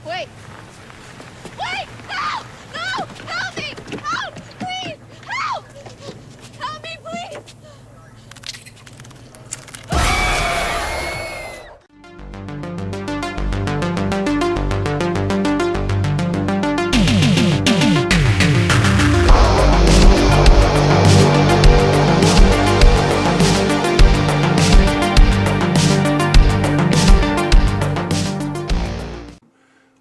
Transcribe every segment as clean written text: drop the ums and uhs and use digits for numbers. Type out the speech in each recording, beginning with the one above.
Wait! Wait! Help! No! Help me! Help! Please! Help! Help me, please!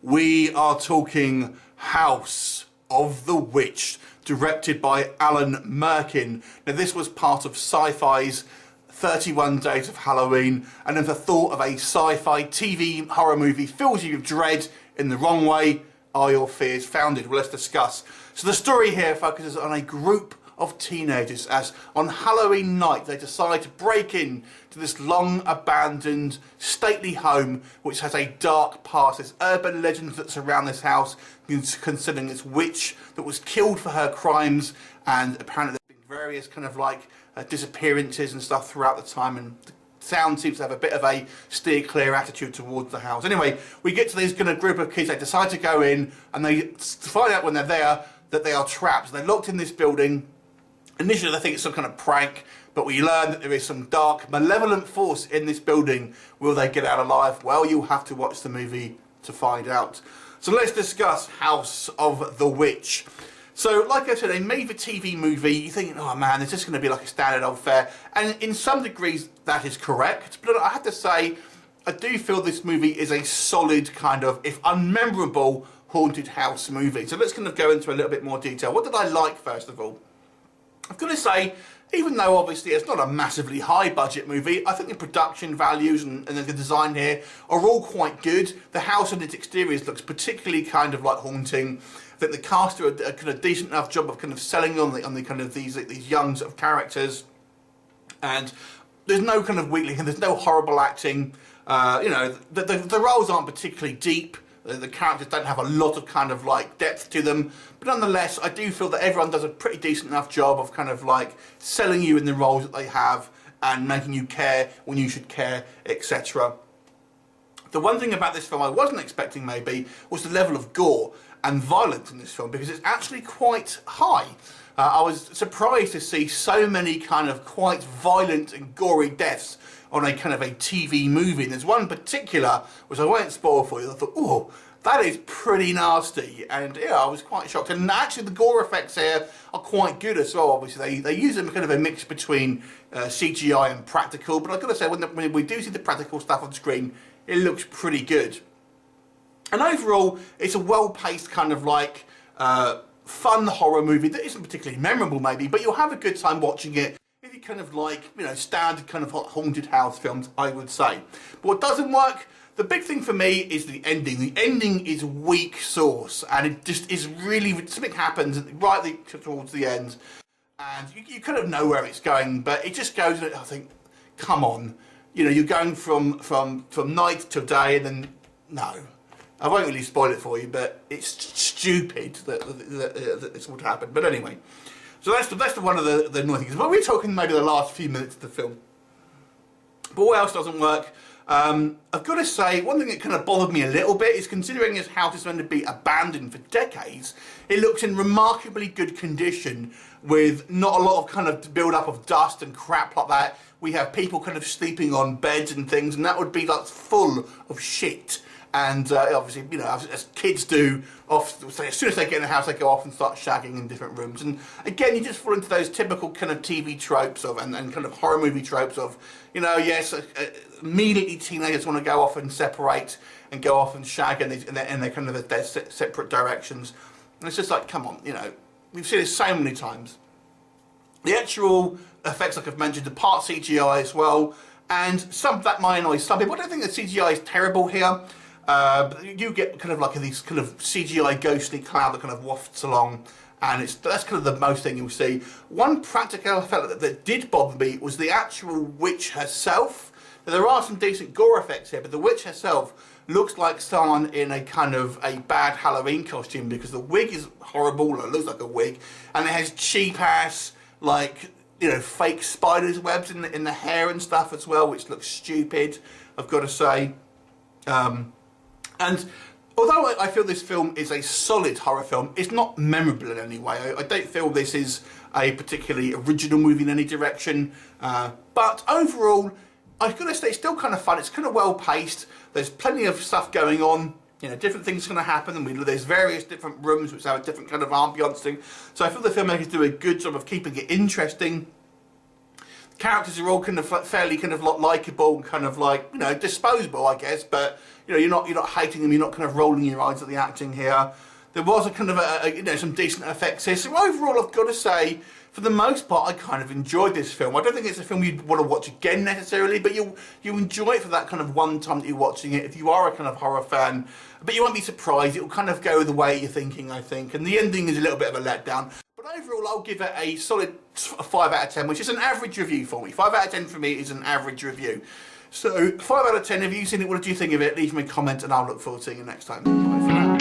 We are talking House of the Witch, directed by Alan Merkin. Now, this was part of Sci-Fi's 31 Days of Halloween, and if the thought of a sci-fi TV horror movie fills you with dread in the wrong way, are your fears founded? Well, let's discuss. So the story here focuses on a group of teenagers as on Halloween night they decide to break in to this long abandoned stately home which has a dark past. There's urban legends that surround this house concerning this witch that was killed for her crimes, and apparently there's been various kind of like disappearances and stuff throughout the time, and the town seems to have a bit of a steer clear attitude towards the house. Anyway, we get to this kind of group of kids. They decide to go in and they find out when they're there that they are trapped. They're locked in this building. Initially, they think it's some kind of prank, but we learn that there is some dark, malevolent force in this building. Will they get out alive? Well, you'll have to watch the movie to find out. So let's discuss House of the Witch. So, like I said, a made-for-TV movie, you're thinking, oh man, it's just going to be like a standard old fare. And in some degrees, that is correct. But I have to say, I do feel this movie is a solid kind of, if unmemorable, haunted house movie. So let's kind of go into a little bit more detail. What did I like, first of all? I've got to say, even though obviously it's not a massively high budget movie, I think the production values and the design here are all quite good. The house and its exteriors looks particularly kind of like haunting. I think the cast do a kind of decent enough job of kind of selling on the kind of these young sort of characters, and there's no kind of weakling and there's no horrible acting. You know, the roles aren't particularly deep. The characters don't have a lot of kind of like depth to them, but nonetheless I do feel that everyone does a pretty decent enough job of kind of like selling you in the roles that they have and making you care when you should care, etc. The one thing about this film I wasn't expecting maybe was the level of gore and violence in this film, because it's actually quite high. I was surprised to see so many kind of quite violent and gory deaths on a kind of a TV movie. And there's one particular, which I won't spoil for you, I thought, oh, that is pretty nasty. And yeah, I was quite shocked. And actually the gore effects here are quite good as well. Obviously they use them kind of a mix between CGI and practical, but I've got to say, when we do see the practical stuff on screen, it looks pretty good. And overall, it's a well-paced kind of like fun horror movie that isn't particularly memorable maybe, but you'll have a good time watching it. If you kind of like, you know, standard kind of haunted house films, I would say. But what doesn't work, the big thing for me is the ending. The ending is weak sauce, and it just is really, something happens right towards the end, and you kind of know where it's going, but it just goes, I think, come on. You know, you're going from night to day, and then, no. I won't really spoil it for you, but it's stupid that this would happen. But anyway, so that's one of the annoying things. But we're talking maybe the last few minutes of the film. But what else doesn't work? I've got to say, one thing that kind of bothered me a little bit is, considering this house is going to be abandoned for decades, it looks in remarkably good condition with not a lot of kind of build-up of dust and crap like that. We have people kind of sleeping on beds and things, and that would be like full of shit. And obviously, you know, as kids do, as soon as they get in the house, they go off and start shagging in different rooms. And again, you just fall into those typical kind of TV tropes of, and kind of horror movie tropes of, you know, yes, immediately teenagers want to go off and separate and go off and shag, and they're kind of their separate directions. And it's just like, come on, you know, we've seen this so many times. The actual effects, like I've mentioned, the part CGI as well, and some that might annoy some people. I don't think the CGI is terrible here. But you get kind of like these kind of CGI ghostly cloud that kind of wafts along, and that's kind of the most thing you'll see. One practical effect that did bother me was the actual witch herself. Now, there are some decent gore effects here, but the witch herself looks like someone in a kind of a bad Halloween costume, because the wig is horrible, it looks like a wig, and it has cheap ass, like, you know, fake spiders webs in the hair and stuff as well, which looks stupid, I've got to say. And Although I feel this film is a solid horror film, it's not memorable in any way. I don't feel this is a particularly original movie in any direction. But overall, I've got to say, it's still kind of fun. It's kind of well paced. There's plenty of stuff going on. You know, different things are going to happen, and there's various different rooms which have a different kind of ambience thing. So I feel the filmmakers do a good job of keeping it interesting. The characters are all kind of fairly kind of likeable and kind of like, you know, disposable, I guess. But you know, you're not hating them. You're not kind of rolling your eyes at the acting here. There was a kind of you know, some decent effects here. So overall, I've got to say, for the most part, I kind of enjoyed this film. I don't think it's a film you'd want to watch again necessarily, but you enjoy it for that kind of one time that you're watching it. If you are a kind of horror fan, but you won't be surprised. It will kind of go the way you're thinking, I think. And the ending is a little bit of a letdown. But overall, I'll give it a solid 5 out of 10, which is an average review for me. 5 out of 10 for me is an average review. So 5 out of 10. Have you seen it? What did you think of it? Leave me a comment, and I'll look forward to seeing you next time. Bye for now.